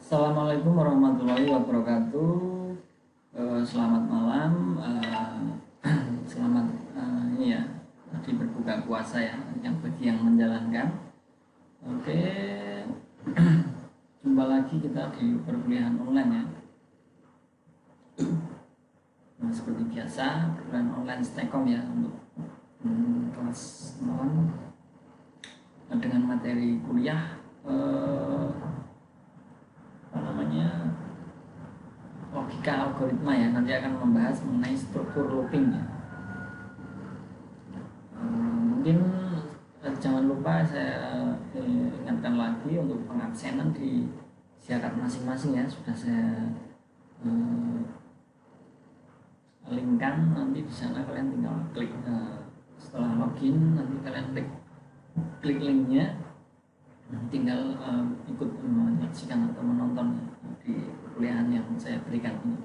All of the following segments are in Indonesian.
Assalamualaikum warahmatullahi wabarakatuh. Selamat malam. Selamat ini ya, tadi berbuka puasa ya, yang bagi yang menjalankan. Oke, jumpa lagi kita di perkuliahan online ya. Nah, seperti biasa, perkuliahan online Stekom ya untuk kelas 0 dengan materi kuliah logika algoritma ya. Nanti akan membahas mengenai struktur looping ya. Mungkin jangan lupa saya ingatkan lagi untuk pengabsenan di siakat masing-masing ya, sudah saya linkkan. Nanti di sana kalian tinggal klik, setelah login nanti kalian klik linknya, tinggal ikut menyaksikan atau menonton di kuliahan yang saya berikan ini.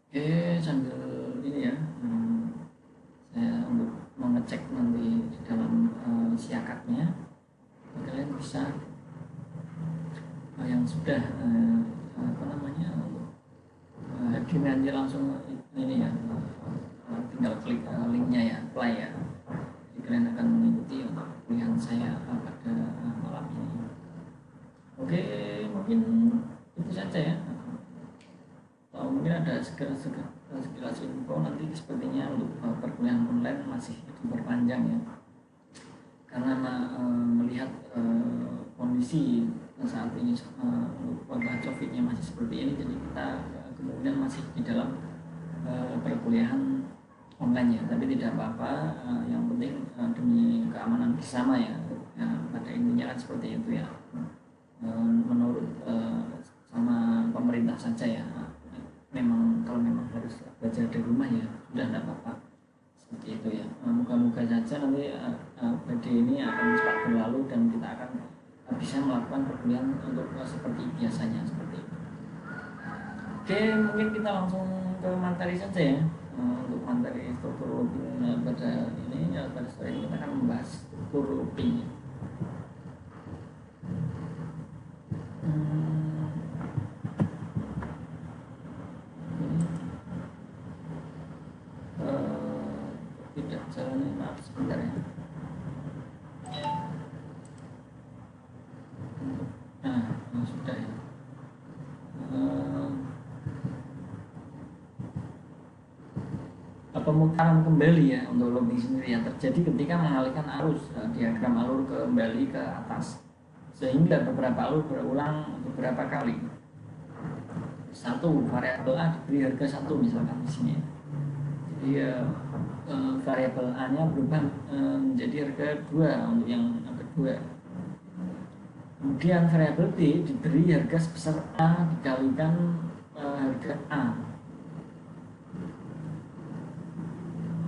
Oke, sambil ini ya, saya untuk mengecek nanti di dalam siakatnya, kalian bisa yang sudah hadir aja langsung ini ya, tinggal klik linknya ya, apply ya. Jadi kalian akan mengikuti untuk kuliahan saya pada malam ini. Oke, mungkin itu saja ya. Atau mungkin ada sekilas info nanti sepertinya untuk perkuliahan online masih diperpanjang ya. Karena melihat kondisi saat ini wabah COVID-nya masih seperti ini, jadi kita kemudian masih di dalam perkuliahan online ya. Tapi tidak apa-apa, yang penting demi keamanan bersama ya. Pada intinya kan seperti itu ya. Menurut sama pemerintah saja ya. Kalau memang harus belajar di rumah ya sudah tidak apa-apa, seperti itu ya. Moga-moga saja nanti badai ini akan cepat berlalu dan kita akan bisa melakukan perkuliahan untuk seperti biasanya, seperti itu. Oke, mungkin kita langsung ke materi saja ya. Untuk materi struktur looping pada sore ini kita akan membahas struktur looping. Tidak jalan, maaf sebentar ya. Sudah ya. Pemutaran kembali ya untuk looping sendiri yang terjadi ketika mengalihkan arus, diagram alur kembali ke atas sehingga beberapa alur berulang beberapa kali. Satu, variabel A diberi harga 1 misalkan di sini. Jadi variabel A-nya berubah menjadi harga 2 untuk yang kedua. Kemudian variabel B diberi harga sebesar A dikalikan harga A.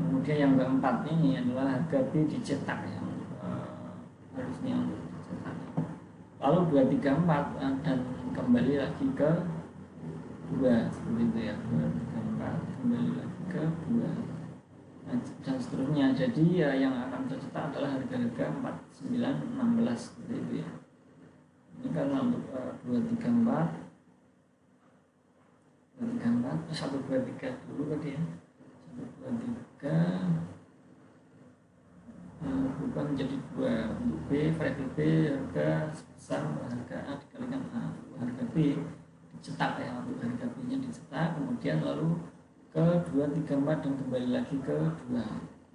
Kemudian yang keempat ini adalah harga B dicetak ya, harusnya untuk dicetak. Lalu 2, 3, 4 dan kembali lagi ke 2 seperti itu ya. 2, 3, 4 kembali lagi ke 2 dan seterusnya. Jadi ya, yang akan tercetak adalah harga-harga 4, 9, 16 seperti itu ya. Ini karena untuk 2, 3, 4 1, 2, 3 dulu tadi ya. 1, 2, 3 berubah menjadi 2. Untuk B, variabel B harga sebesar harga A dikalikan A. Harga B dicetak ya, untuk harga B nya dicetak, kemudian lalu ke 2, 3, 4 dan kembali lagi ke 2.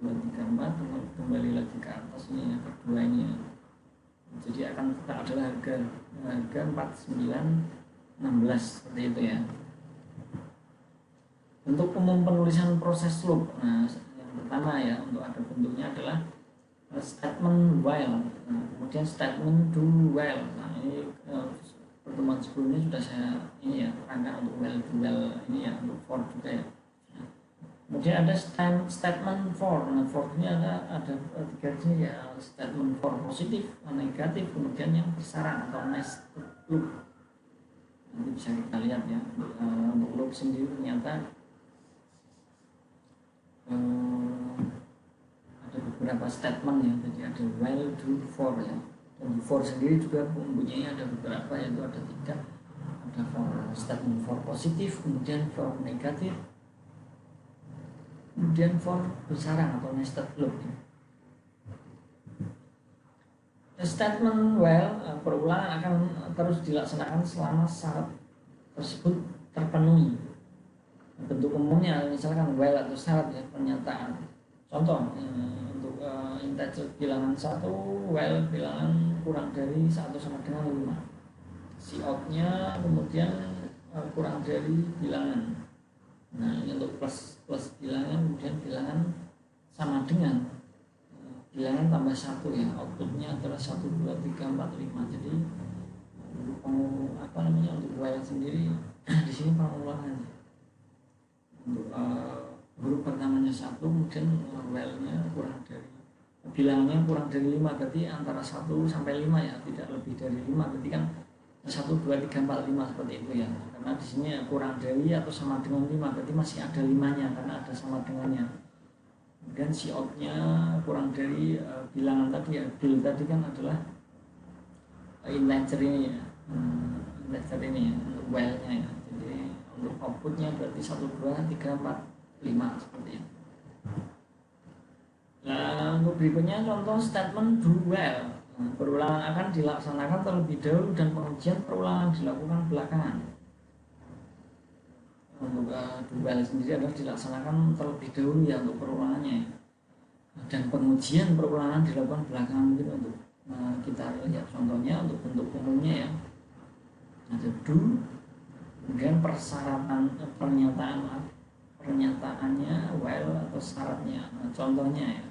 2, 3, 4 kembali lagi ke atas ini ya, ke 2 ini ya. Jadi akan tetap adalah harga 4, 9, 16 seperti itu ya. Untuk umum penulisan proses loop, nah yang pertama ya, untuk ada bentuknya adalah statement while, kemudian statement do while. Nah ini pertemuan sebelumnya sudah saya ini ya terangkan untuk while do while ini ya, untuk for juga ya. Kemudian ada statement for. Nah for ini ada 3 jenis ya, statement for positif, negatif, kemudian yang bersarang atau nested loop. Nanti bisa kita lihat ya, untuk loop sendiri ternyata ada beberapa statement ya. Jadi ada while, do, for ya. Dan di for sendiri juga mempunyai ada beberapa, yaitu ada 3. Ada for statement for positif, kemudian for negatif, kemudian for besaran atau nested loop. Statement while perulangan akan terus dilaksanakan selama syarat tersebut terpenuhi. Bentuk umumnya misalkan while atau syarat ya, pernyataan. Contoh untuk integer bilangan 1, while bilangan kurang dari 1 sama dengan 5. Cout-nya kemudian kurang dari bilangan. Nah, ini untuk plus bilangan, kemudian bilangan sama dengan bilangan tambah 1 ya. Outputnya adalah 1, 2, 3, 4, 5. Jadi untuk untuk while sendiri di sini pengulangan. Untuk huruf pertamanya 1, kemudian while-nya kurang dari bilangnya kurang dari 5, berarti antara 1 sampai 5 ya, tidak lebih dari 5. Berarti kan 1, 2, 3, 4, 5 seperti itu ya. Karena di sini kurang dari atau sama dengan 5, berarti masih ada 5-nya karena ada sama dengannya. Kemudian cout-nya kurang dari bilangan tadi ya. Bil tadi kan adalah integer ini ya. Integer ini ya, untuk while-nya ya. Jadi untuk outputnya berarti 1, 2, 3, 4, 5 seperti itu. Nah, untuk berikutnya contoh statement do well. Perulangan akan dilaksanakan terlebih dahulu dan pengujian perulangan dilakukan belakangan. Untuk do well sendiri adalah dilaksanakan terlebih dahulu ya untuk perulangannya, dan pengujian perulangan dilakukan belakangan gitu. Untuk kita lihat contohnya untuk bentuk umumnya ya, ada do, kemudian persyaratan pernyataannya while atau syaratnya. Nah, contohnya ya,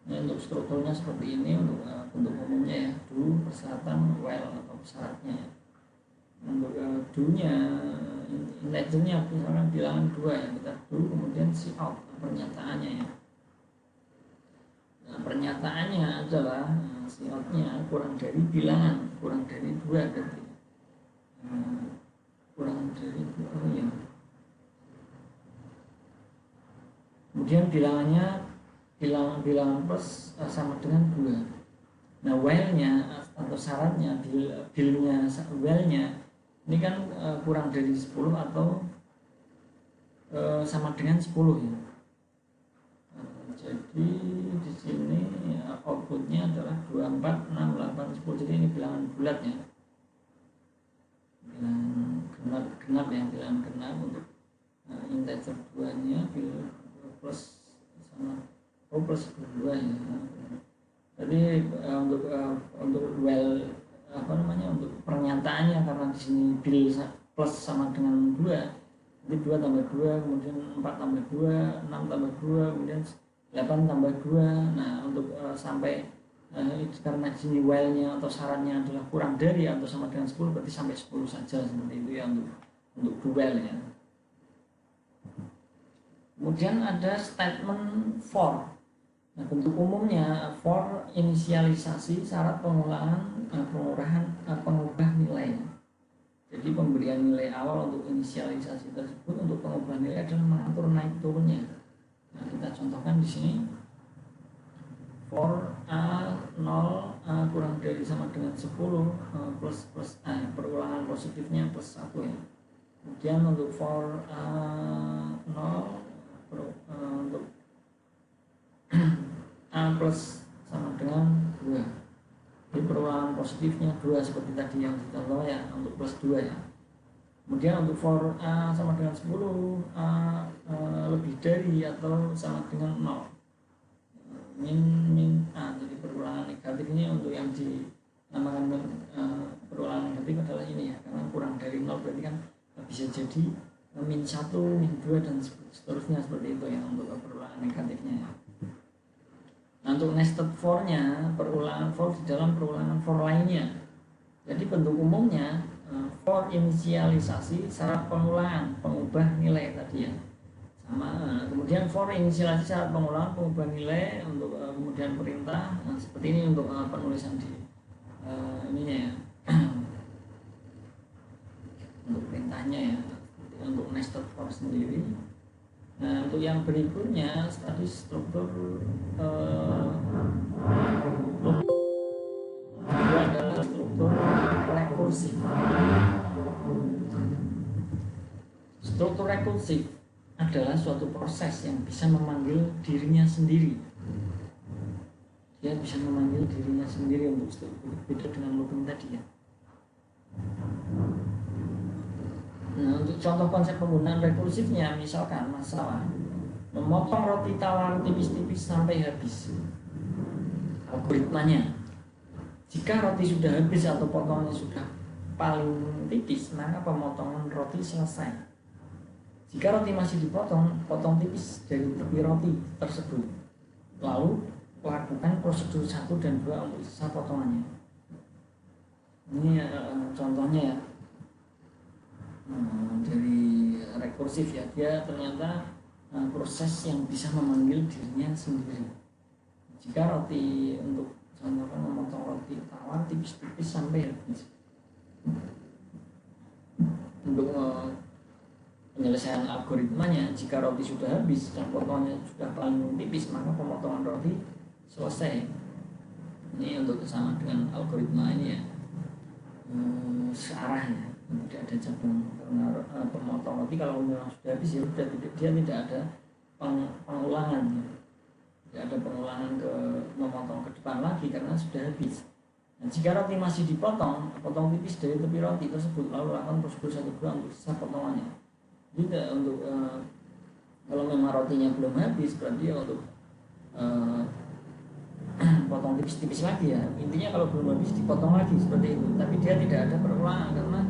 ini untuk strukturnya seperti ini. Untuk bentuk umumnya ya, do, persyaratan, while atau syaratnya ya. Untuk do-nya, integernya misalkan bilangan 2 ya, kita do, kemudian cout pernyataannya ya. Nah, pernyataannya adalah cout-nya kurang dari bilangan, kurang dari 2 berarti. Kurang dari 2 ya. Kemudian bilangannya bilangan plus sama dengan 2. Nah, while-nya atau syaratnya, bil-nya, while-nya ini kan kurang dari 10 atau sama dengan 10 ya. Jadi di sini outputnya adalah 2, 4, 6, 8, 10. Jadi ini bilangan bulat ya. Bilangan genap ya, bilangan genap. Untuk integer 2-nya plus sama plus 2 ya. Jadi untuk while untuk pernyataannya, karena di sini bil plus sama dengan 2, jadi 2 tambah 2, kemudian 4 tambah 2, 6 tambah 2, kemudian 8 tambah 2. Nah, untuk sampai karena di sini while-nya atau syaratnya adalah kurang dari atau sama dengan 10, berarti sampai 10 saja seperti itu ya untuk while ya. Kemudian ada statement for. Nah, bentuk umumnya for inisialisasi syarat pengubah nilai. Jadi pemberian nilai awal untuk inisialisasi tersebut. Untuk pengubah nilai adalah mengatur naik turunnya. Nah, kita contohkan di sini. For A0 kurang dari sama dengan 10 plus A, perulangan positifnya plus 1 ya. Kemudian untuk for A0 untuk A plus sama dengan 2. Jadi perulangan positifnya 2 seperti tadi yang dicontoh ya, untuk plus 2 ya. Kemudian untuk for A sama dengan 10, A lebih dari atau sama dengan 0, min A. Jadi perulangan negatif ini untuk yang dinamakan perulangan negatif adalah ini ya, karena kurang dari 0 berarti kan bisa jadi min 1, min 2 dan seterusnya seperti itu ya untuk perulangan negatifnya ya. Nah, untuk nested for-nya, perulangan for di dalam perulangan for lainnya. Jadi bentuk umumnya for inisialisasi syarat pengulangan pengubah nilai tadi ya. Sama. Kemudian for inisialisasi syarat pengulangan pengubah nilai untuk kemudian perintah. Nah, seperti ini untuk penulisan di ininya ya. Untuk perintahnya ya. Untuk nested for sendiri. Nah, untuk yang berikutnya tadi struktur rekursif. Struktur rekursif adalah suatu proses yang bisa memanggil dirinya sendiri. Dia bisa memanggil dirinya sendiri untuk struktur, beda dengan looping tadi ya. Nah, untuk contoh konsep penggunaan rekursifnya, misalkan masalah memotong roti tawar tipis-tipis sampai habis. Algoritmanya, jika roti sudah habis atau potongannya sudah paling tipis, maka pemotongan roti selesai. Jika roti masih dipotong, potong tipis dari tepi roti tersebut. Lalu lakukan prosedur 1 dan 2 untuk sisa potongannya. Ini contohnya ya, dari rekursif ya. Dia ternyata proses yang bisa memanggil dirinya sendiri. Jika roti untuk contohnya memotong roti tawar tipis-tipis sampai habis. Untuk penyelesaian algoritmanya, jika roti sudah habis dan potongannya sudah paling tipis, maka pemotongan roti selesai. Ini untuk sama dengan algoritma ini ya, searah ya, tidak ada cabang. Karena pemotong roti kalau memang sudah habis ya sudah, dia tidak ada pengulangan ya. Tidak ada pengulangan ke memotong ke depan lagi karena sudah habis. Nah, jika roti masih dipotong, potong tipis dari tepi roti tersebut, lalu lakukan prosedur 1 2 untuk sisa potongannya. Tidak untuk kalau memang rotinya belum habis, berarti ya untuk potong tipis-tipis lagi ya. Intinya kalau belum habis dipotong lagi seperti itu. Tapi dia tidak ada perulangan karena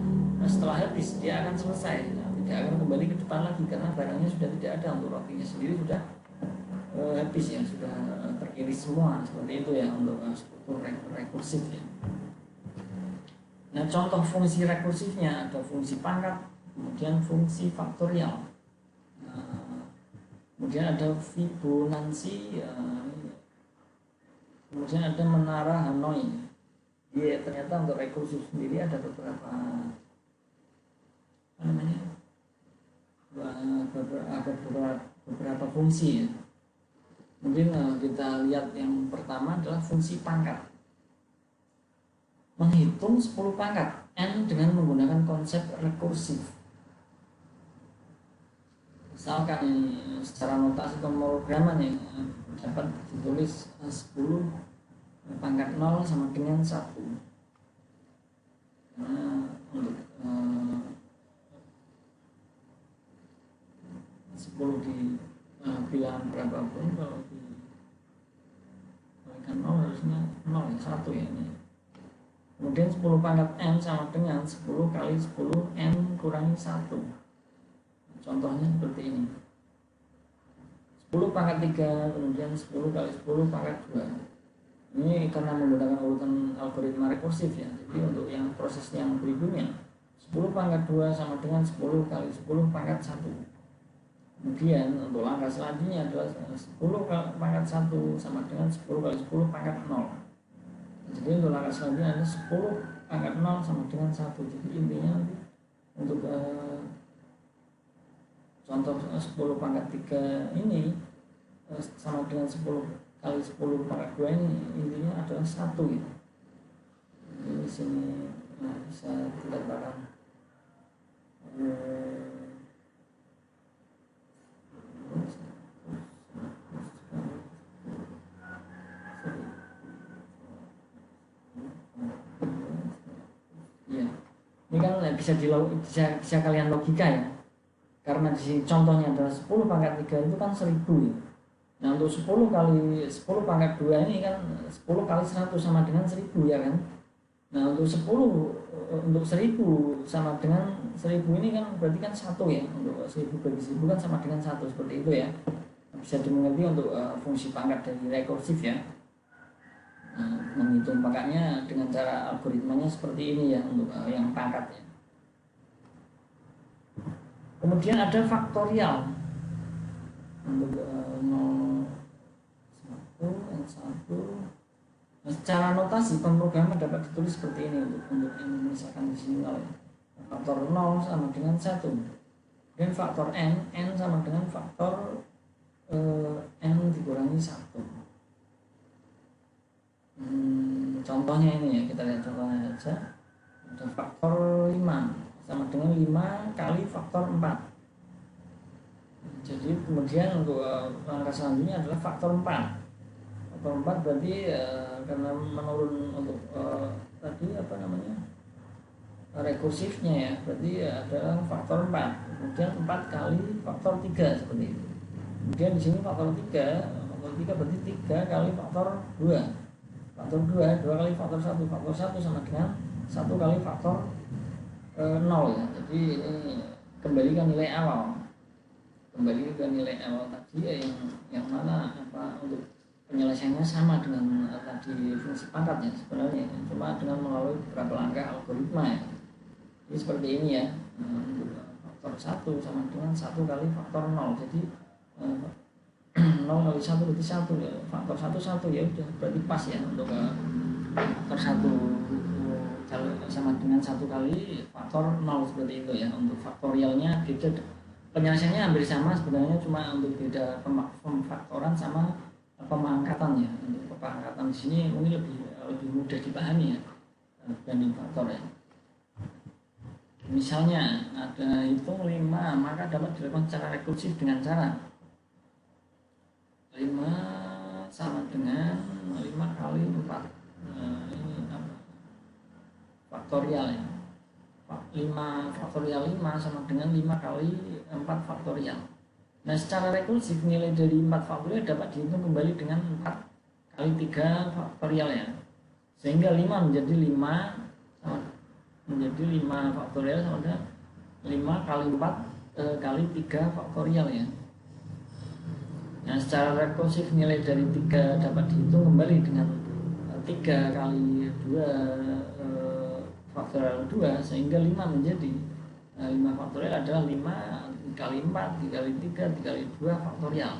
setelah habis dia akan selesai. Nah, tidak akan kembali ke depan lagi karena barangnya sudah tidak ada. Untuk rotinya sendiri sudah habis ya, sudah teriris semua seperti itu ya untuk struktur rekursif ya. Nah, contoh fungsi rekursifnya ada fungsi pangkat, kemudian fungsi faktorial, kemudian ada Fibonacci, kemudian ada menara Hanoi. Dia ternyata untuk rekursif sendiri ada beberapa beberapa fungsi ya. Mungkin kita lihat yang pertama adalah fungsi pangkat. Menghitung 10 pangkat n dengan menggunakan konsep rekursif. Misalkan secara notasi pemrograman ya, dapat ditulis 10 pangkat 0 sama dengan 1. Nah, untuk 10 di bilangan berapapun, kalau diberikan 0 harusnya 0 ya, 1 ya ini. Kemudian 10 pangkat n sama dengan 10 kali 10 n kurangi 1. Contohnya seperti ini. 10 pangkat 3, kemudian 10 kali 10 pangkat 2. Ini karena menggunakan urutan algoritma rekursif ya. Jadi untuk yang proses yang berikutnya, 10 pangkat 2 sama dengan 10 kali 10 pangkat 1. Kemudian untuk langkah selanjutnya adalah 10 pangkat 1 sama dengan 10 kali 10 pangkat 0. Jadi untuk langkah selanjutnya ada 10 pangkat 0 sama dengan 1. Jadi intinya untuk contoh 10 pangkat 3 ini sama dengan 10 kali 10 pangkat 2 ini intinya adalah 1 gitu. Jadi di sini bisa dikatakan ya, ini kan bisa kalian logika ya, karena di sini contohnya adalah 10 pangkat 3 itu kan 1000 ya. Nah untuk 10 kali 10 pangkat 2 ini kan 10 kali 100 sama dengan 1000 ya kan. Nah untuk 10 untuk 1000 sama dengan 1000 ini kan berarti kan 1 ya. Untuk 1000 bagi 1000 kan sama dengan 1, seperti itu ya. Bisa dimengerti untuk fungsi pangkat dari rekursif ya. Nah, menghitung pangkatnya dengan cara algoritmanya seperti ini ya untuk yang pangkat ya. Kemudian ada faktorial untuk 0, 1, N1. Nah, secara notasi pemrograman dapat ditulis seperti ini untuk misalkan di sini 0 ya. Faktor 0 sama dengan 1. Dan faktor n sama dengan faktor n dikurangi 1. Contohnya ini ya, kita lihat contohnya saja. ada faktor 5 sama dengan 5 kali faktor 4. Jadi kemudian untuk langkah selanjutnya adalah faktor 4. Faktor 4 berarti karena menurun untuk tadi apa namanya rekursifnya ya, berarti adalah faktor 4. Kemudian 4 kali faktor 3 seperti itu. Kemudian di sini faktor 3 berarti 3 kali faktor 2. Faktor 2 kali faktor 1. Faktor 1 sama dengan 1 kali faktor 0 ya. Jadi ini kembali ke nilai awal. Kembali ke nilai awal tadi ya, yang mana apa untuk penyelesaiannya sama dengan tadi fungsi pangkat ya sebenarnya, cuma dengan melalui beberapa langkah algoritma ya. Jadi seperti ini ya, untuk faktor 1 sama dengan 1 kali faktor 0. Jadi 0 kali 1 berarti 1 ya. Faktor 1 1 ya udah berarti pas ya untuk faktor 1 sama dengan 1 kali faktor 0 seperti itu ya. Untuk faktorialnya beda, penyelesaiannya hampir sama sebenarnya, cuma untuk beda pemfaktoran sama pemangkatan ya. Untuk pemangkatan di sini mungkin lebih mudah dipahami ya dibanding faktor ya. Misalnya ada hitung 5, maka dapat dilakukan secara rekursif dengan cara 5 sama dengan 5 kali 4. Ini apa? Faktorial ya. 5 faktorial 5 sama dengan 5 kali 4 faktorial. Nah secara rekursif nilai dari 4 faktorial dapat dihitung kembali dengan 4 kali 3 faktorial ya. Sehingga 5 menjadi 5 sama menjadi 5 faktorial sama dengan 5 kali 4 kali 3 faktorial ya. Nah secara rekursif nilai dari 3 dapat dihitung kembali dengan 3 kali 2 faktorial 2, sehingga 5 menjadi 5 faktorial adalah 5 kali 4, 3 kali 3, 3 kali 2 faktorial.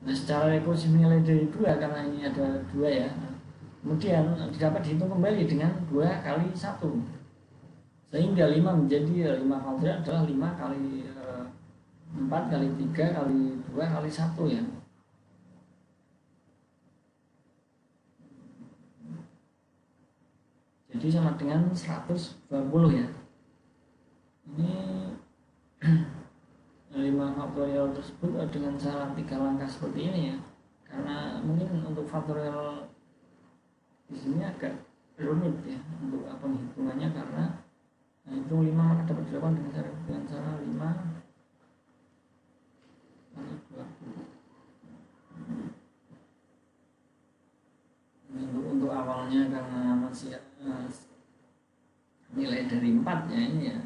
Nah secara rekursif nilai dari 2 karena ini ada 2 ya, kemudian dapat dihitung kembali dengan 2 kali 1, sehingga 5 menjadi 5 faktorial adalah 5 kali 4 kali 3 kali 2 kali 1 ya. Jadi sama dengan 120 ya. Ini 5 faktorial tersebut dengan cara 3 langkah seperti ini ya. Karena mungkin untuk faktorial di sini agak rumit ya untuk penghitungannya, karena hitung 5 maka dapat dilakukan dengan cara 5 kali 20. Untuk awalnya karena masih nilai dari 4 ya ini ya,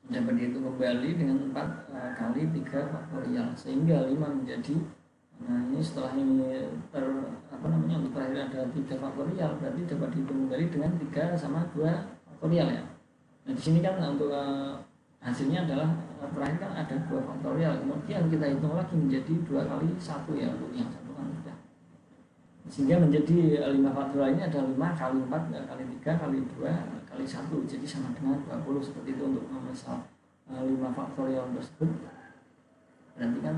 dapat dihitung kembali dengan 4 kali 3 faktorial, sehingga 5 menjadi, nah ini setelah ini untuk terakhir ada 3 faktorial, berarti dapat dihitung kembali dengan 3 sama 2 faktorial ya. Nah di sini kan untuk hasilnya adalah terakhir kan ada 2 faktorial, kemudian kita hitung lagi menjadi 2 kali 1 ya untuk yang satu kan sudah, sehingga menjadi 5 faktorial ini ada 5 kali 4 kali 3 kali 2 kali 1, jadi sama dengan 20 seperti itu untuk misal 5 faktorial tersebut. Berarti kan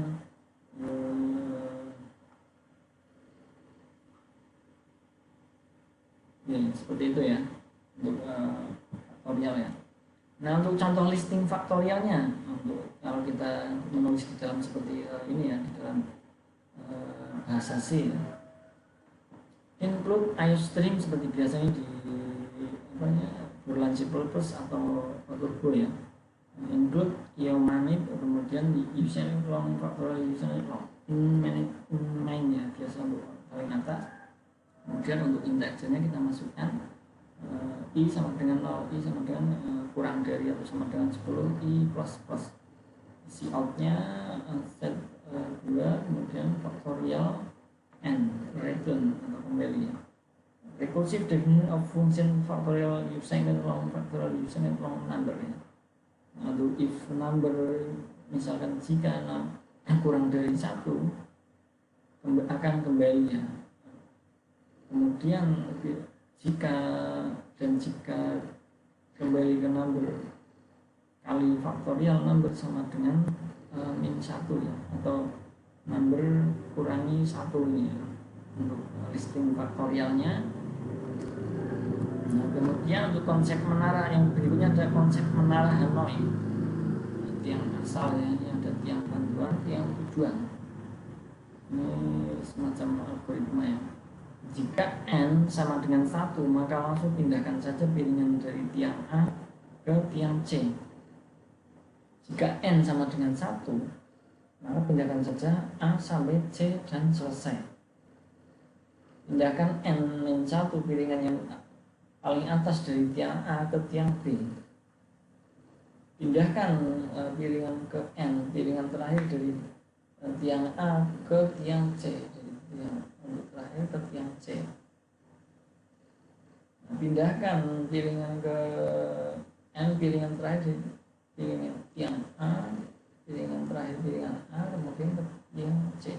ya seperti itu ya untuk faktorial ya. Nah untuk contoh listing faktorialnya, untuk kalau kita menulis di dalam seperti ini ya, di dalam bahasa C ya, include IOStream seperti biasanya di Boolean C++ atau Turbo ya. Include Iomanit, kemudian di username long factorial username long in main ya, biasa untuk paling atas. Kemudian untuk integernya kita masukkan i sama dengan 0, i sama dengan kurang dari atau sama dengan 10, i plus plus. Isi outnya set 2, kemudian faktorial n, return atau kembali ya. Recursive definition of function factorial using long factorial using long number ya. Lalu if number misalkan jika kurang dari 1 akan kembali ya. Kemudian jika kembali ke number kali faktorial number sama dengan min 1 ya, atau number kurangi 1 ini ya. Untuk listing faktorialnya Nah, kemudian untuk konsep menara yang berikutnya ada konsep menara Hanoi. Tiang asalnya ini ada tiang bantuan, tiang tujuan. Ini semacam algoritma ya. Jika N sama dengan 1, maka langsung pindahkan saja piringan dari tiang A ke tiang C. Jika N sama dengan 1, maka pindahkan saja A sampai C dan selesai. Pindahkan N-1 piringan yang paling atas dari tiang A ke tiang B. Pindahkan piringan ke N, piringan terakhir dari tiang A ke tiang C, dari tiang terakhir ke tiang C. Pindahkan piringan ke N, piringan terakhir dari piringan tiang A, piringan terakhir piringan A, kemudian ke tiang C.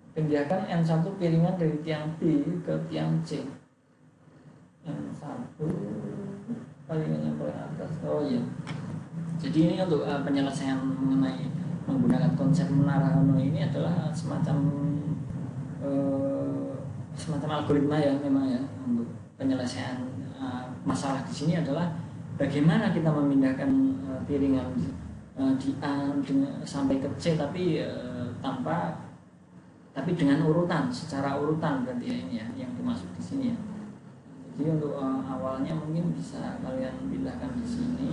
Pindahkan N1 piringan dari tiang B ke tiang C. N1 piringan yang paling atas. Oh iya. Jadi ini untuk penyelesaian mengenai menggunakan konsep menara Hanoi ini adalah semacam algoritma ya memang ya untuk penyelesaian masalah di sini adalah bagaimana kita memindahkan piringan di A sampai ke C tapi dengan urutan, secara urutan berarti ya ini ya yang dimaksud di sini ya. Jadi untuk awalnya mungkin bisa kalian pindahkan di sini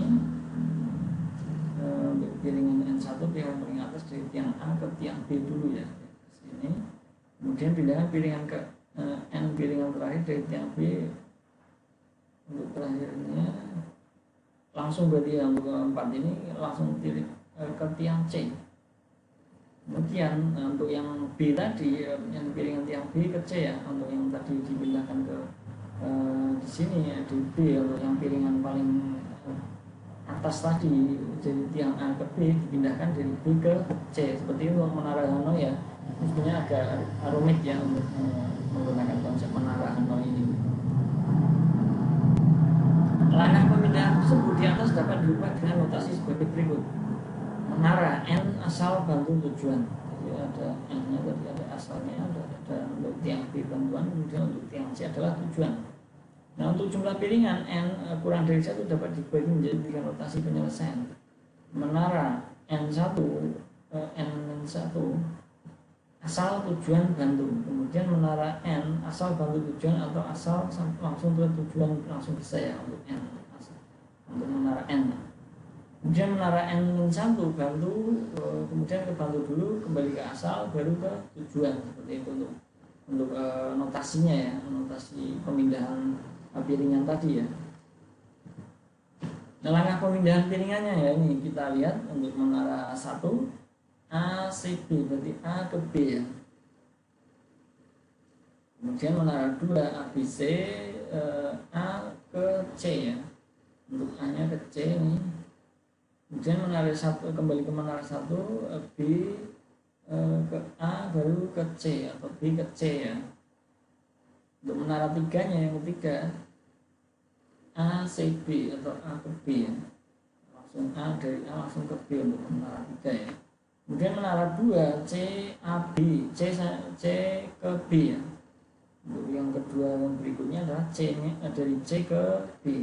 untuk piringan N1 piringan paling atas dari tiang A ke tiang B dulu ya ke sini. Kemudian pindahkan piringan ke N piringan terakhir dari tiang B untuk terakhirnya langsung berarti yang untuk keempat ini langsung ke tiang C. Kemudian untuk yang B tadi yang piringan tiang B ke C ya, untuk yang tadi dipindahkan ke di sini ya di B, untuk yang piringan paling atas tadi dari tiang A ke B dipindahkan dari B ke C. Seperti itu menara Hanoi ya. Ini sebenarnya agak rumit ya untuk menggunakan konsep menara Hanoi ini. Langkah pemindahan tersebut di atas dapat diubah dengan notasi sebagai berikut. Menara N asal bantu tujuan. Jadi ada N-nya tadi ada asalnya, ada untuk tiang B bantuan, kemudian untuk tiang C adalah tujuan. Nah untuk jumlah piringan N kurang dari 1 dapat dibagi menjadi 3 notasi penyelesaian. Menara N1 asal tujuan bantu, kemudian menara N asal bantu tujuan atau asal langsung ke tujuan langsung bisa ya untuk N untuk menara N. Kemudian menara N1 bantu, kemudian ke bantu dulu, kembali ke asal, baru ke tujuan. Seperti itu untuk notasinya ya, notasi pemindahan piringan tadi ya. Nah, langkah pemindahan piringannya ya ini kita lihat untuk menara 1 A, C, B, berarti A ke B ya. Kemudian menara 2 A, B, C, A ke C ya. Untuk A nya ke C ini. Kemudian menara 1 kembali ke menara 1 B ke A baru ke C atau B ke C ya. Untuk menara 3 nya yang ketiga A, C, B atau A ke B ya. Langsung A dari A langsung ke B untuk menara 3 ya. Kemudian menara 2 C, A, B, C ke B ya. Untuk yang kedua yang berikutnya adalah C nya dari C ke B.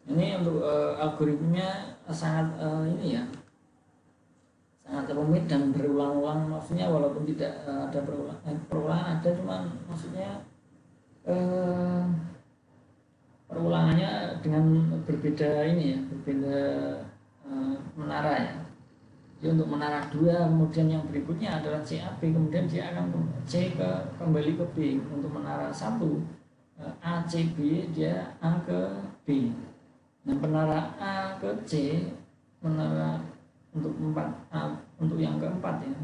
Ini untuk algoritmanya sangat ini ya, sangat rumit dan berulang-ulang. Maksudnya walaupun tidak ada perulangan ada, cuman maksudnya perulangannya dengan berbeda ini ya, berbeda menara ya. Jadi untuk menara 2 kemudian yang berikutnya adalah CAB, kemudian dia akan C kembali ke B. Untuk menara 1 ACB dia A ke B. Nah menara A ke C, menara untuk 4 untuk yang keempat ya,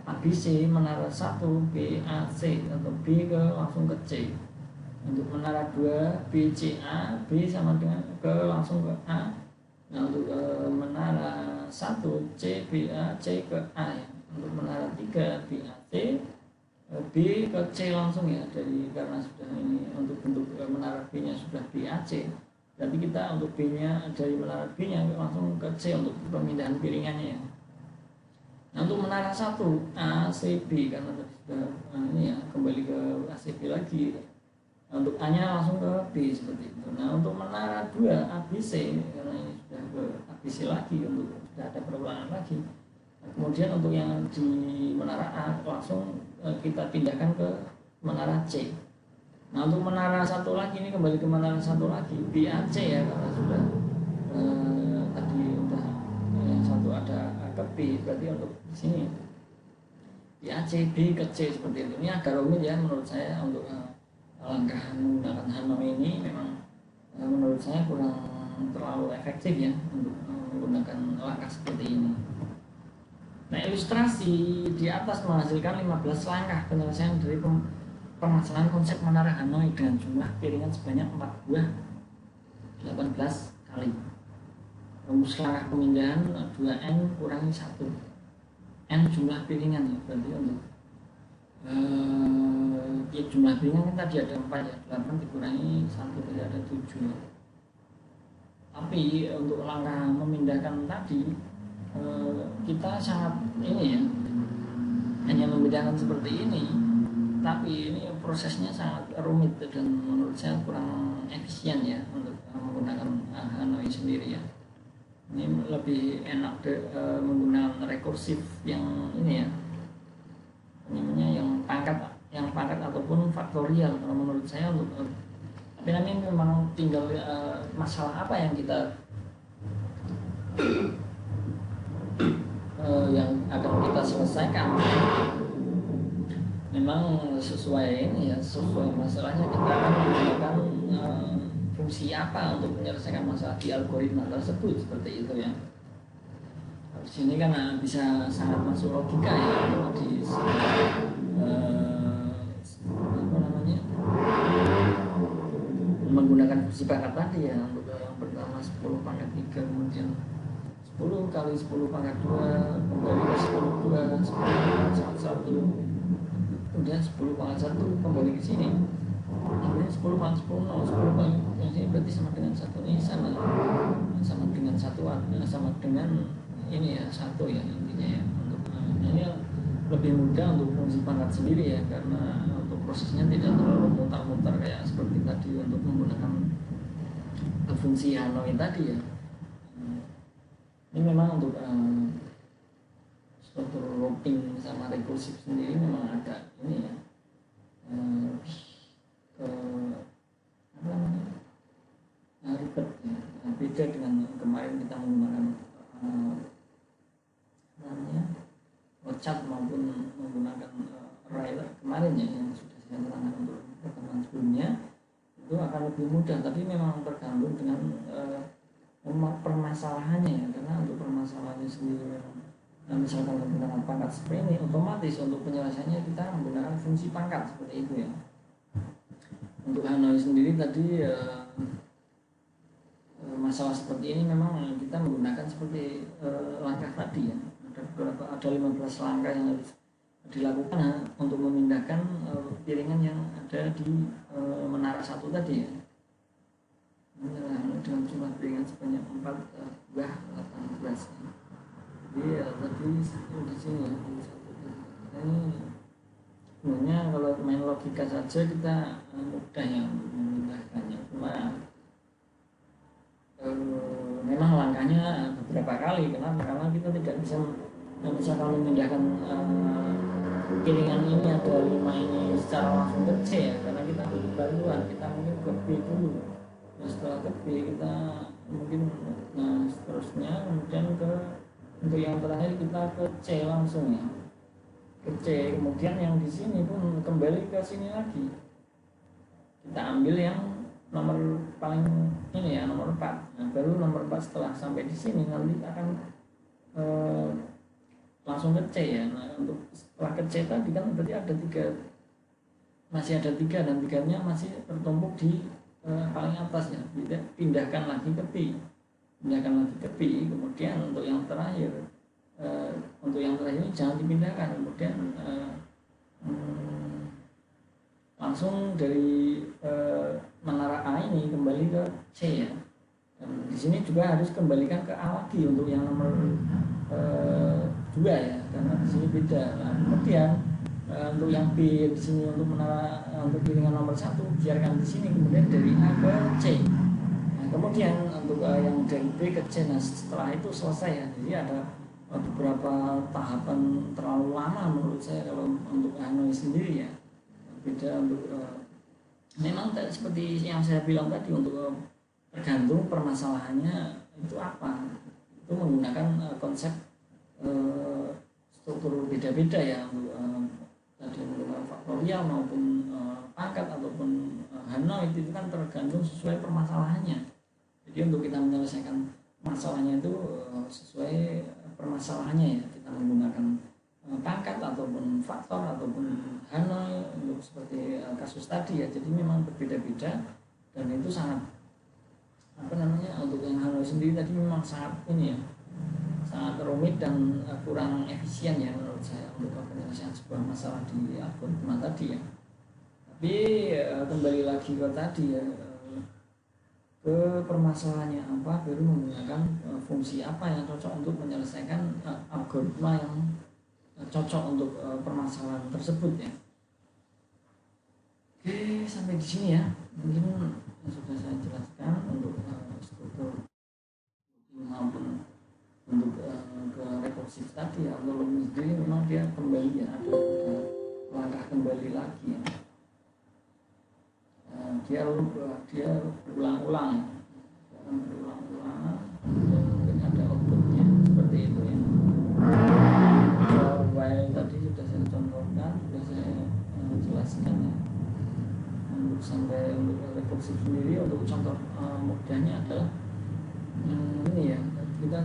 ABC menara 1 BAC atau B ke langsung ke C. Untuk menara 2 BCA, B sama dengan ke langsung ke A. Nah untuk menara 1 CBA, C ke A ya. Untuk menara 3 BAC, B ke C langsung ya, karena sudah ini untuk bentuk menara B nya sudah BAC. Berarti kita untuk B nya dari menara B nya langsung ke C untuk pemindahan piringannya ya. Nah untuk menara 1 ACB karena tadi sudah ini ya, kembali ke ACB lagi, untuk A-nya langsung ke B seperti itu. Nah untuk menara 2 ABC, karena ini sudah ke ABC lagi, untuk sudah ada perulangan lagi. Nah, kemudian untuk yang di menara A langsung kita pindahkan ke menara C. Nah untuk menara satu lagi ini kembali ke menara satu lagi BAC ya, karena sudah tadi udah yang satu ada A ke B, berarti untuk di sini BAC B ke C seperti itu. Ini agak rumit ya menurut saya untuk langkah menggunakan Hanoi ini memang menurut saya kurang terlalu efektif ya untuk menggunakan langkah seperti ini. Nah ilustrasi di atas menghasilkan 15 langkah penyelesaian dari permasalahan konsep menara Hanoi dengan jumlah piringan sebanyak 4 buah 18 kali. Rumus langkah pemindahan 2N kurangi 1. N jumlah piringan ya, berarti untuk ya, jumlah piringan kan tadi ada 4 ya, 8 dikurangi 1 jadi ada 7. Tapi untuk langkah memindahkan tadi kita sangat ini ya, hanya memindahkan seperti ini, tapi ini prosesnya sangat rumit dan menurut saya kurang efisien ya untuk menggunakan Hanoi sendiri ya. Ini lebih enak menggunakan rekursif yang ini ya, namanya yang pangkat ataupun faktorial kalau menurut saya untuk tapi nanti memang tinggal masalah apa yang kita yang akan kita selesaikan. Memang sesuai ini ya, sesuai masalahnya kita akan menggunakan fungsi apa untuk menyelesaikan masalah di algoritma tersebut seperti itu ya. Di sini kan bisa sangat masuk logika ya, di apa namanya, menggunakan fungsi pangkat tadi ya, untuk yang pertama 10 pangkat 3, kemudian 10 kali 10 pangkat 2 kembali ke 10 2 10 pangkat 1, kemudian 10 pangkat 1 kembali ke sini, kemudian 10 pangkat 10 0 10 pangkat yang sini berarti sama dengan 1. Ini sama dengan satuan, sama dengan ini ya, 1 ya intinya ya. Untuk ini lebih mudah untuk fungsi pangkat sendiri ya, karena untuk prosesnya tidak terlalu mutar-mutar kayak seperti tadi untuk menggunakan fungsi Hanoi tadi ya. Ini memang untuk struktur looping sama rekursif sendiri memang agak ini ya, apa namanya, ribet ya. Beda dengan kemarin kita menggunakan namanya cat maupun menggunakan Railer kemarin ya, yang sudah saya terangkan untuk pertemuan sebelumnya, itu akan lebih mudah, tapi memang tergantung dengan permasalahannya ya, karena untuk permasalahannya sendiri memang misalkan menggunakan pangkat seperti ini, otomatis untuk penyelesaiannya kita menggunakan fungsi pangkat seperti itu ya. Untuk Hanoi sendiri tadi masalah seperti ini memang kita menggunakan seperti langkah tadi ya, ada 15 langkah yang harus dilakukan untuk memindahkan piringan yang ada di menara 1 tadi ya. Dengan jumlah piringan sebanyak 4 buah 18. Jadi tadi di sini ya, ini sebenarnya kalau main logika saja kita mudah ya untuk memindahkannya, cuma memang langkahnya beberapa kali. Kenapa? Karena kita tidak bisa misalkan memindahkan piringan ini ada 5 ini secara langsung ke C ya, karena kita butuh bantuan, kita mungkin ke B dulu. Nah setelah ke B kita mungkin seterusnya, kemudian untuk yang terakhir kita ke C langsung ya, ke C, kemudian yang di sini pun kembali ke sini lagi, kita ambil yang nomor paling ini ya, nomor 4. Nah baru nomor 4 setelah sampai di sini nanti akan langsung ke C ya. Nah untuk setelah ke C tadi kan berarti ada 3, masih ada 3 dan 3-nya masih tertumpuk di paling atas ya. Pindahkan lagi ke B, kemudian untuk yang terakhir ini jangan dipindahkan, kemudian langsung dari menara A ini kembali ke C ya. Dan di sini juga harus kembalikan ke A lagi untuk yang nomor 2 ya, karena di sini beda. Nah, kemudian untuk yang B di sini untuk menara untuk piringan nomor 1 biarkan di sini, kemudian dari A ke C. Nah, kemudian untuk yang dari B ke C, nah setelah itu selesai ya. Jadi ada beberapa tahapan terlalu lama menurut saya kalau untuk Hanoi sendiri ya. Beda untuk memang seperti yang saya bilang tadi, untuk tergantung permasalahannya itu apa. Itu menggunakan konsep struktur beda-beda ya, untuk tadi menggunakan faktorial maupun pangkat ataupun Hanoi itu kan tergantung sesuai permasalahannya. Jadi untuk kita menyelesaikan masalahnya itu sesuai permasalahannya ya, kita menggunakan pangkat ataupun faktor ataupun Hanoi untuk seperti kasus tadi ya. Jadi memang berbeda-beda dan itu sangat untuk yang Hanoi sendiri tadi memang sangat ini ya, sangat rumit dan kurang efisien ya menurut saya untuk penyelesaian sebuah masalah di algoritma tadi ya. Tapi kembali lagi ke tadi ya, ke permasalahannya apa, baru menggunakan fungsi apa yang cocok untuk menyelesaikan algoritma yang cocok untuk permasalahan tersebut ya. Oke, sampai di sini ya mungkin sudah saya jelaskan untuk struktur maupun untuk ke rekursif tadi ya. Untuk looping sendiri memang dia kembali ya, ada langkah kembali lagi ya. Dia berulang-ulang dan ada outputnya seperti itu ya. While tadi sudah saya contohkan, sudah saya jelaskan ya. Untuk sampai untuk rekursif sendiri, untuk contoh mudahnya adalah ini ya, kita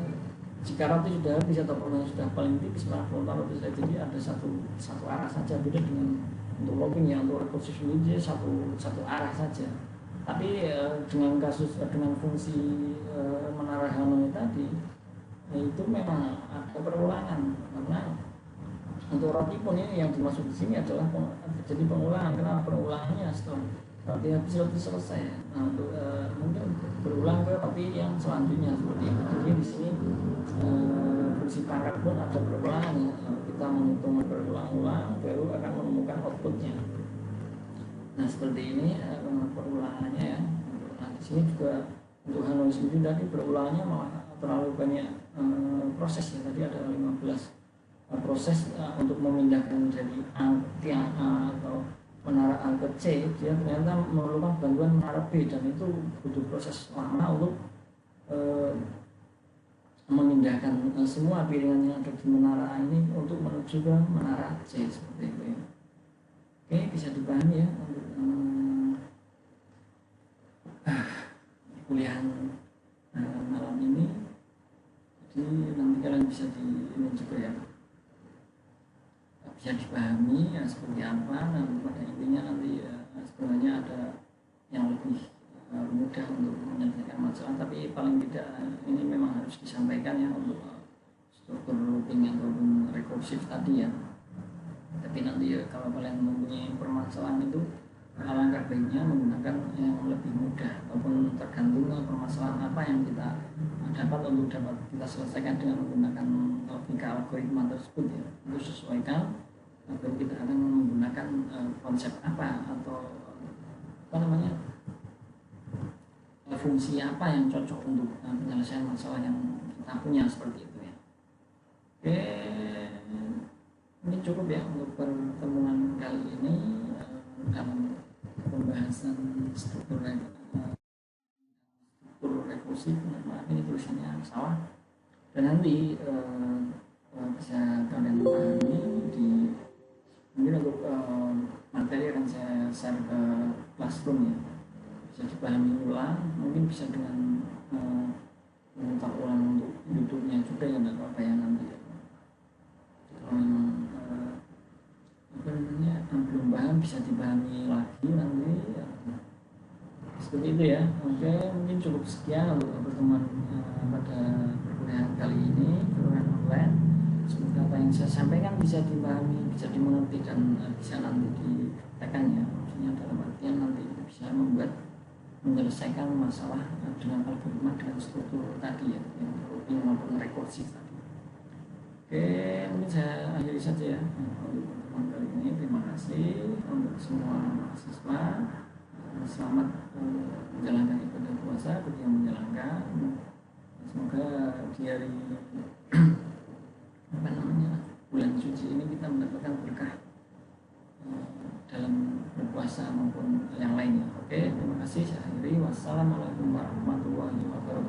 jika roti sudah habis atau pernah sudah paling tipis maka frontal lobe sudah, jadi ada satu arah saja. Beda dengan untuk looping ya, untuk rekursif sendiri dia satu arah saja. Tapi dengan fungsi menara Hanoi tadi itu memang ada perulangan, karena untuk roti pun ini yang dimaksud di sini adalah terjadi pengulangan, karena pengulangannya setelah roti habis roti selesai. Nah, untuk mungkin berulang ke roti yang selanjutnya seperti itu. Jadi di sini fungsi pangkat pun ada perulangan ya. Kita menghitung berulang-ulang baru akan menemukan outputnya. Nah seperti ini perulangannya ya. Nah di sini juga untuk Hanoi sendiri tadi berulangannya malah terlalu banyak proses ya. Tadi ada 15 proses untuk memindahkan dari tiang A atau menara A ke C. Dia ternyata memerlukan bantuan menara B, dan itu butuh proses lama untuk memindahkan semua piringan yang ada di menara A ini untuk menuju ke menara C seperti itu ya. Oke, bisa dipahami ya untuk kuliah malam ini. Jadi nanti kalian bisa ini juga ya, bisa dipahami ya seperti apa. Nah pada intinya nanti sebenarnya ada yang lebih mudah untuk menyelesaikan masalah, tapi paling tidak ini memang harus disampaikan ya untuk struktur looping ataupun rekursif tadi ya. Tapi nanti ya, kalau kalian mempunyai permasalahan itu, alangkah baiknya menggunakan yang lebih mudah, ataupun tergantung permasalahan apa yang kita dapat untuk dapat kita selesaikan dengan menggunakan logika algoritma tersebut ya. Itu sesuaikan agar kita akan menggunakan konsep apa atau fungsi apa yang cocok untuk penyelesaian masalah yang kita punya seperti itu ya. Oke, ini cukup ya untuk pertemuan kali ini dalam pembahasan struktur rekursif. Maaf ini tulisannya salah, dan nanti bisa kalian pahami di mungkin untuk materi akan saya share ke Classroom ya, bisa dipahami ulang, mungkin bisa dengan mengutak ulang untuk YouTube-nya juga ya, tidak apa-apa ya nanti ya. Kalau belum paham bisa dipahami lagi nanti ya. Seperti itu ya. Oke, mungkin cukup sekian untuk pertemuan pada perkuliahan kali ini, perkuliahan online. Semoga apa yang saya sampaikan bisa dipahami, bisa dimengerti, dan bisa nanti dipraktekkan ya. Maksudnya dalam artian nanti bisa membuat menyelesaikan masalah dengan algoritma dengan struktur tadi ya, yang looping maupun rekursif tadi. Oke, mungkin saya akhiri saja ya untuk kali ini. Terima kasih untuk semua mahasiswa. Selamat menjalankan ibadah puasa bagi yang menjalankan. Semoga di hari bulan suci ini kita mendapatkan berkah dalam berpuasa maupun yang lainnya. Oke, terima kasih. Saya akhiri. Wassalamualaikum warahmatullahi wabarakatuh.